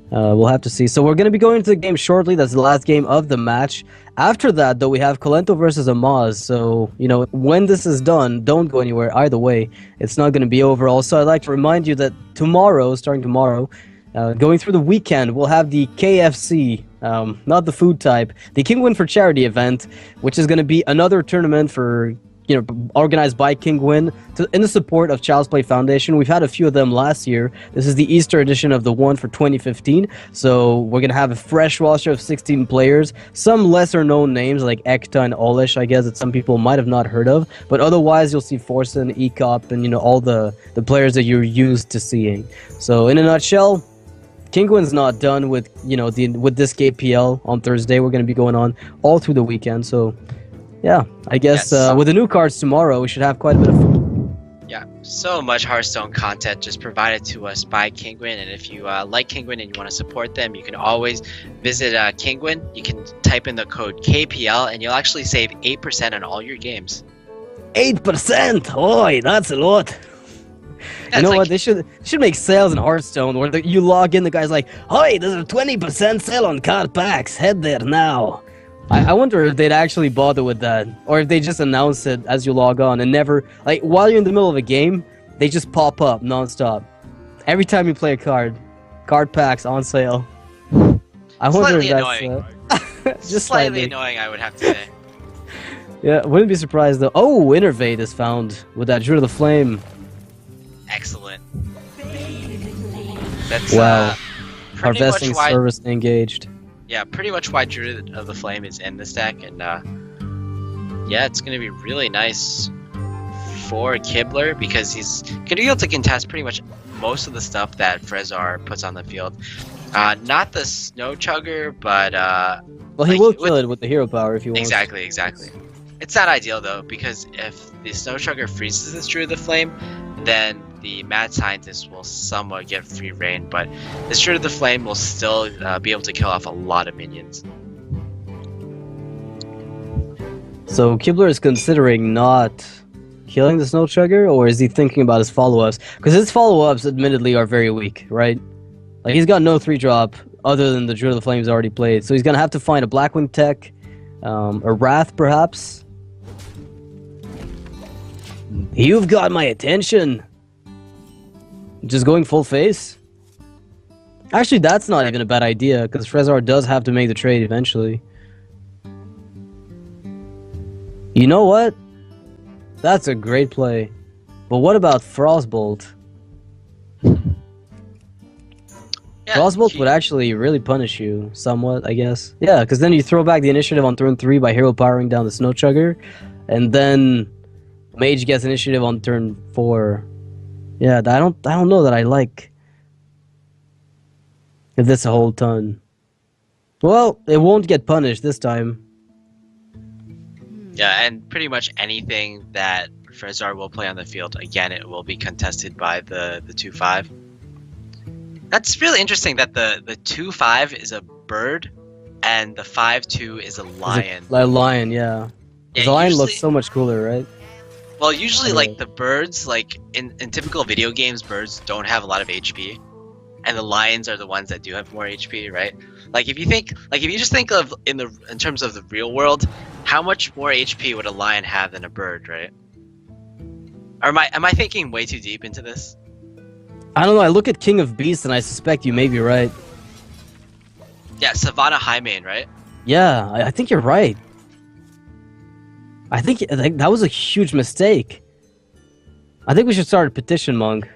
we'll have to see. So we're going to be going into the game shortly. That's the last game of the match. After that, though, we have Kolento versus Amaz. So, when this is done, don't go anywhere. Either way, it's not going to be over. Also, I'd like to remind you that starting tomorrow, Going through the weekend, we'll have the KFC, not the food type, the Kingwin for Charity event, which is going to be another tournament for, organized by Kingwin in the support of Child's Play Foundation. We've had a few of them last year. This is the Easter edition of the one for 2015. So we're going to have a fresh roster of 16 players, some lesser known names like Ekta and Olish, I guess, that some people might have not heard of. But otherwise, you'll see Forsen, Ecop, and, all the players that you're used to seeing. So in a nutshell, Kingwin's not done with, with this KPL on Thursday. We're going to be going on all through the weekend. So yeah, I guess with the new cards tomorrow, we should have quite a bit of fun. Yeah, so much Hearthstone content just provided to us by Kingwin, and if you like Kingwin and you want to support them, you can always visit Kingwin. You can type in the code KPL, and you'll actually save 8% on all your games. 8%? Oi, that's a lot. You know what? They should make sales in Hearthstone where you log in, the guy's like, "Hey, there's a 20% sale on card packs. Head there now." I wonder if they'd actually bother with that, or if they just announce it as you log on and never, while you're in the middle of a game, they just pop up nonstop. Every time you play a card packs on sale. I wonder if that's just slightly annoying, I would have to say. Yeah, wouldn't be surprised though. Oh, Innervate is found with that Druid of the Flame. Excellent. That's wow. Harvesting service engaged. Yeah, pretty much why Druid of the Flame is in this deck, and yeah, it's going to be really nice for Kibler because he's going to be able to contest pretty much most of the stuff that Frezzar puts on the field. Not the Snow Chugger, but well, he will kill it with the hero power if he wants. Exactly. It's not ideal though, because if the Snow Chugger freezes this Druid of the Flame, then the Mad Scientist will somewhat get free reign, but this Druid of the Flame will still be able to kill off a lot of minions. So Kibler is considering not killing the Snow Chugger, or is he thinking about his follow-ups? Because his follow-ups, admittedly, are very weak, right? He's got no 3-drop other than the Druid of the Flame he's already played, so he's going to have to find a Blackwing tech, a Wrath, perhaps. You've got my attention. Just going full face? Actually, that's not even a bad idea, because Frezzar does have to make the trade eventually. You know what? That's a great play. But what about Frostbolt? Yeah, Frostbolt would actually really punish you somewhat, I guess. Yeah, because then you throw back the initiative on turn 3 by hero powering down the Snow Chugger, and then Mage gets initiative on turn 4. Yeah, I don't know that I like this a whole ton. Well, it won't get punished this time. Yeah, and pretty much anything that Frezzar will play on the field, again, it will be contested by the 2/5. That's really interesting that the 2/5 is a bird and the 5/2 is a lion. A lion, yeah. The lion looks so much cooler, right? Well, usually, the birds, in typical video games, birds don't have a lot of HP, and the lions are the ones that do have more HP, right? If you just think of in terms of the real world, how much more HP would a lion have than a bird, right? Or am I thinking way too deep into this? I don't know. I look at King of Beasts, and I suspect you may be right. Yeah, Savannah Highmane, right? Yeah, I think you're right. I think that was a huge mistake. I think we should start a petition, Monk.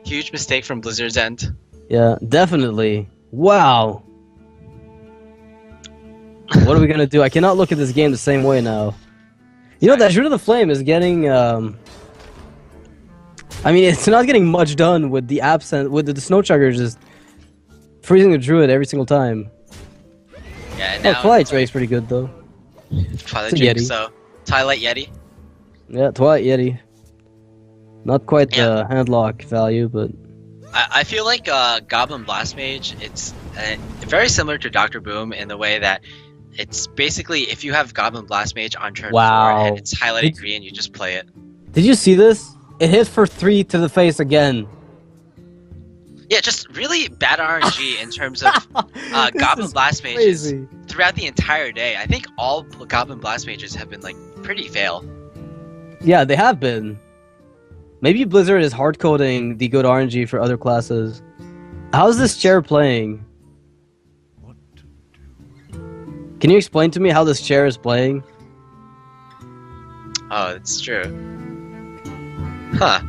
Huge mistake from Blizzard's end. Yeah, definitely. Wow. What are we gonna do? I cannot look at this game the same way now. You know, that Druid of the Flame is getting... I mean, it's not getting much done with the the Snow Chugger just freezing the Druid every single time. Yeah, and now... Twilight Drake's pretty good, though. Twilight Drake, so... Twilight Yeti? Yeah, Twilight Yeti. Not quite the handlock value, but... I feel like Goblin Blast Mage, it's very similar to Dr. Boom in the way that it's basically, if you have Goblin Blast Mage on turn 4 and it's highlighted green, you just play it. Did you see this? It hit for 3 to the face again. Yeah, just really bad RNG in terms of Goblin Blast Mages throughout the entire day. I think all Goblin Blast Mages have been pretty fail. Yeah, they have been. Maybe Blizzard is hard-coding the good RNG for other classes. How's this chair playing? Can you explain to me how this chair is playing? Oh, it's true. Huh.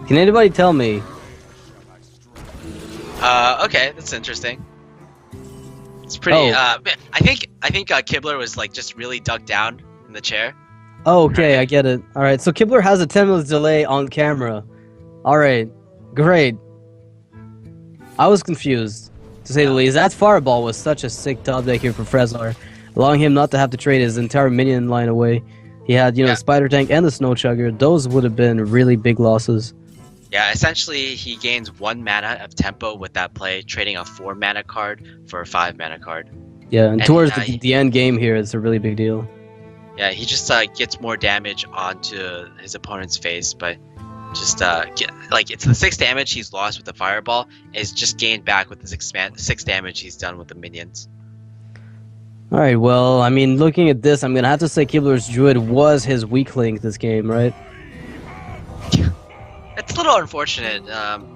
Can anybody tell me? Okay, that's interesting. It's pretty. Oh. I think Kibler was like just really dug down in the chair. Oh, okay, I get it. All right, so Kibler has a 10 minutes delay on camera. All right, great. I was confused, to say the least. That fireball was such a sick top deck here for Frezzar, allowing him not to have to trade his entire minion line away. He had, the Spider Tank and the Snow Chugger. Those would have been really big losses. Yeah, essentially he gains 1 mana of tempo with that play, trading a 4 mana card for a 5 mana card. Yeah, and towards the end game here, it's a really big deal. Yeah, he just gets more damage onto his opponent's face, but just it's the 6 damage he's lost with the fireball is just gained back with the 6 damage he's done with the minions. All right, well, I mean, looking at this, I'm gonna have to say Kibler's Druid was his weak link this game, right? It's a little unfortunate.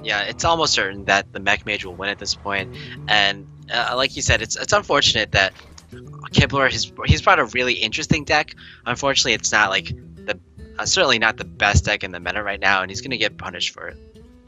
Yeah, it's almost certain that the Mech Mage will win at this point, and like you said, it's unfortunate that Kibler he's brought a really interesting deck. Unfortunately, it's not like certainly not the best deck in the meta right now, and he's gonna get punished for it.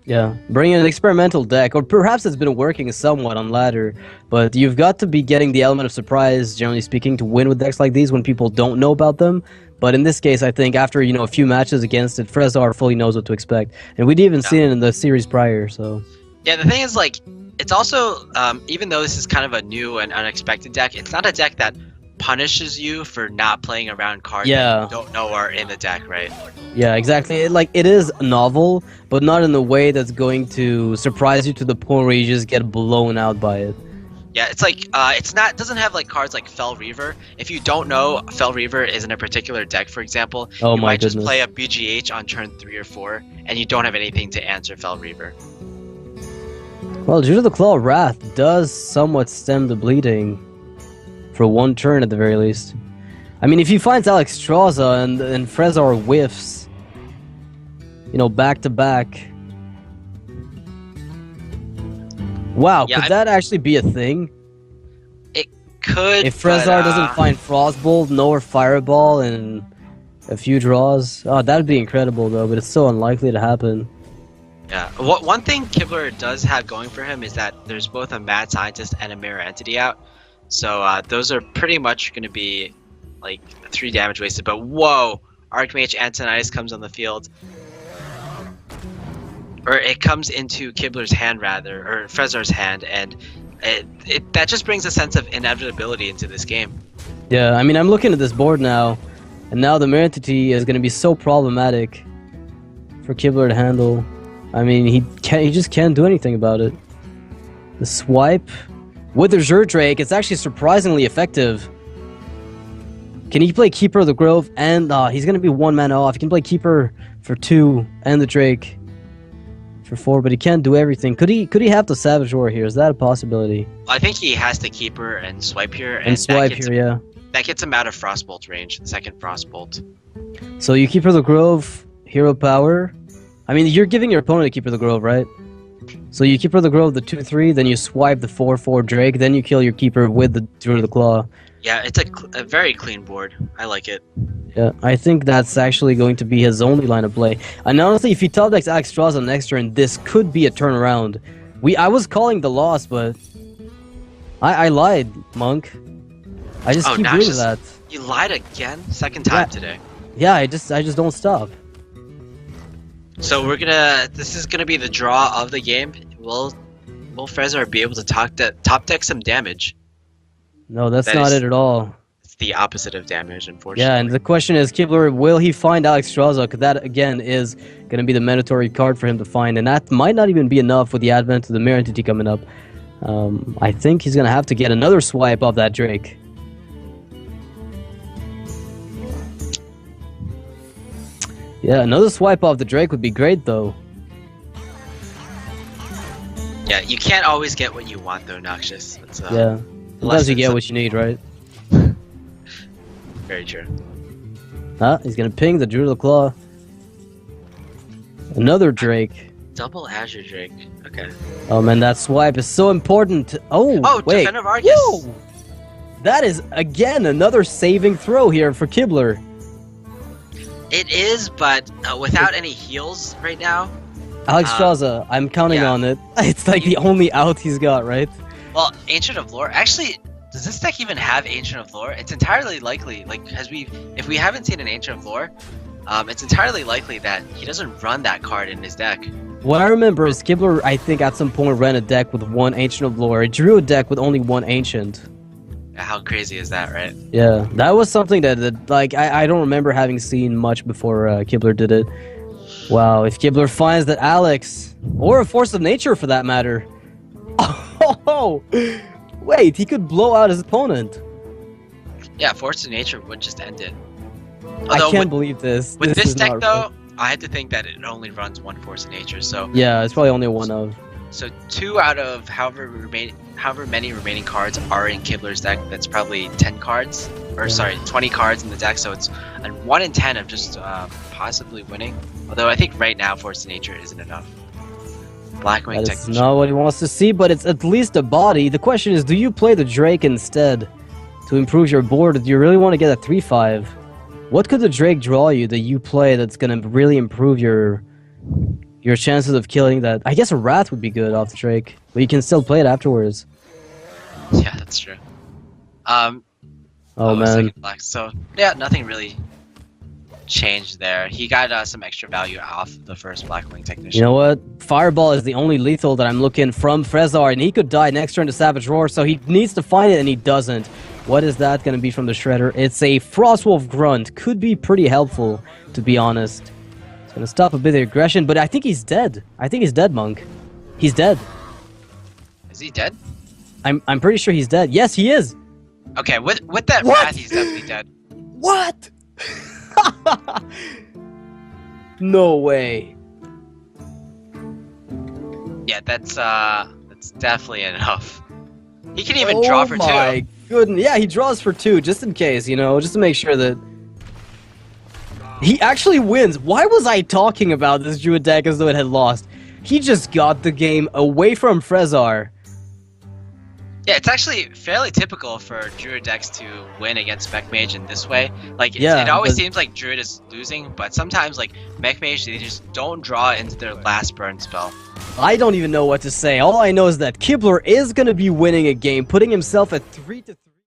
Yeah, bring in an experimental deck, or perhaps it's been working somewhat on ladder, but you've got to be getting the element of surprise, generally speaking, to win with decks like these when people don't know about them. But in this case, I think after a few matches against it, Frezzar fully knows what to expect, and we'd even seen it in the series prior. So yeah, the thing is, like, it's also even though this is kind of a new and unexpected deck, it's not a deck that punishes you for not playing around cards that you don't know are in the deck, right? Yeah, exactly. It is novel, but not in the way that's going to surprise you to the point where you just get blown out by it. Yeah, it's like doesn't have like cards like Fell Reaver. If you don't know Fell Reaver is in a particular deck, for example, you might just play a BGH on turn 3 or 4, and you don't have anything to answer Fell Reaver. Well, due to the Claw of Wrath does somewhat stem the bleeding for 1 turn at the very least. I mean, if he finds Alexstrasza and Frezzar whiffs, back to back. Wow, could that actually be a thing? It could. If Frezzar doesn't find Frostbolt, nor Fireball, and a few draws. Oh, that'd be incredible though, but it's so unlikely to happen. Yeah. One thing Kibler does have going for him is that there's both a Mad Scientist and a Mirror Entity out. So those are pretty much going to be like 3 damage wasted. But whoa, Archmage Antonitis comes on the field. Or it comes into Kibler's hand rather, or Frezzar's hand, and that just brings a sense of inevitability into this game. Yeah, I mean, I'm looking at this board now, and now the Mirror Entity is going to be so problematic for Kibler to handle. I mean, he just can't do anything about it. The swipe with the Zerdrake, it's actually surprisingly effective. Can he play Keeper of the Grove? And he's going to be 1 mana off. He can play Keeper for 2 and the Drake for 4, but he can't do everything. Could he have the Savage Roar here? Is that a possibility? I think he has to Keeper and swipe here. And swipe here, yeah. That gets him out of Frostbolt range, the second Frostbolt. So you Keeper the Grove, Hero Power. I mean, you're giving your opponent a Keeper the Grove, right? So you Keeper the Grove, the 2/3, then you swipe the 4/4 Drake, then you kill your Keeper with the Druid of the Claw. Yeah, it's a very clean board. I like it. Yeah, I think that's actually going to be his only line of play. And honestly, if he top decks Alexstrasza next turn, this could be a turnaround. I was calling the loss, but I lied, Monk. I just keep doing that. You lied again? Second time today. Yeah, I just don't stop. So this is gonna be the draw of the game. Will Frezzar be able to top deck some damage? No, that's not it at all. It's the opposite of damage, unfortunately. Yeah, and the question is, Kibler, will he find Alexstrasza? Because that, again, is going to be the mandatory card for him to find, and that might not even be enough with the advent of the Mirror Entity coming up. I think he's going to have to get another swipe of that Drake. Yeah, another swipe off the Drake would be great, though. Yeah, you can't always get what you want, though, Noxious. Yeah. Sometimes you get what you need, right? Very true. He's gonna ping the Druid of the Claw. Another Drake. Double Azure Drake. Okay. Oh man, that swipe is so important. Oh, Oh, wait. Defender of Argus. Whoa! That is, again, another saving throw here for Kibler. It is, but without any heals right now. Alex Straza, I'm counting yeah. on it. It's like the only out he's got, right? Well, Ancient of Lore. Actually, does this deck even have Ancient of Lore? It's entirely likely. Like, if we haven't seen an Ancient of Lore, it's entirely likely that he doesn't run that card in his deck. What I remember is Kibler, I think, at some point ran a deck with one Ancient of Lore. It drew a deck with only one Ancient. How crazy is that, right? Yeah, that was something that like, I don't remember having seen much before Kibler did it. Wow, if Kibler finds that Alex, or a Force of Nature for that matter... Oh, wait, he could blow out his opponent. Yeah, Force of Nature would just end it. I can't believe this. With this is deck, not though, I had to think that it only runs one Force of Nature, so... Yeah, it's probably only one of. So 2 out of however many remaining cards are in Kibler's deck. That's probably 10 cards, or sorry, 20 cards in the deck. So it's a 1 in 10 of just possibly winning. Although I think right now Force of Nature isn't enough. Blackwing That is Technician. not what he wants to see, but it's at least a body. The question is, do you play the Drake instead to improve your board? Do you really want to get a 3/5? What could the Drake draw you that you play that's gonna really improve your chances of killing that? I guess a Wrath would be good off the Drake, but you can still play it afterwards. Yeah, that's true. Oh man. second black. So yeah, nothing really changed there. He got some extra value off the first Blackwing Technician. You know what? Fireball is the only lethal that I'm looking from Frezzar, and he could die next turn to Savage Roar, so he needs to find it, and he doesn't. What is that going to be from the Shredder? It's a Frostwolf Grunt. Could be pretty helpful, to be honest. It's going to stop a bit of aggression, but I think he's dead. I think he's dead, Monk. He's dead. Is he dead? I'm pretty sure he's dead. Yes, he is. Okay, with that What? Wrath, he's definitely dead. What? No way. Yeah, that's definitely enough. He can even draw for 2. Oh my goodness. Yeah, he draws for 2, just in case, you know, just to make sure that... He actually wins. Why was I talking about this Druid deck as though it had lost? He just got the game away from Frezzar. Yeah, it's actually fairly typical for Druid decks to win against Mech Mage in this way. Like, Yeah, it always but- seems like Druid is losing, but sometimes, like, Mech Mage, they just don't draw into their last burn spell. I don't even know what to say. All I know is that Kibler is going to be winning a game, putting himself at 3-3.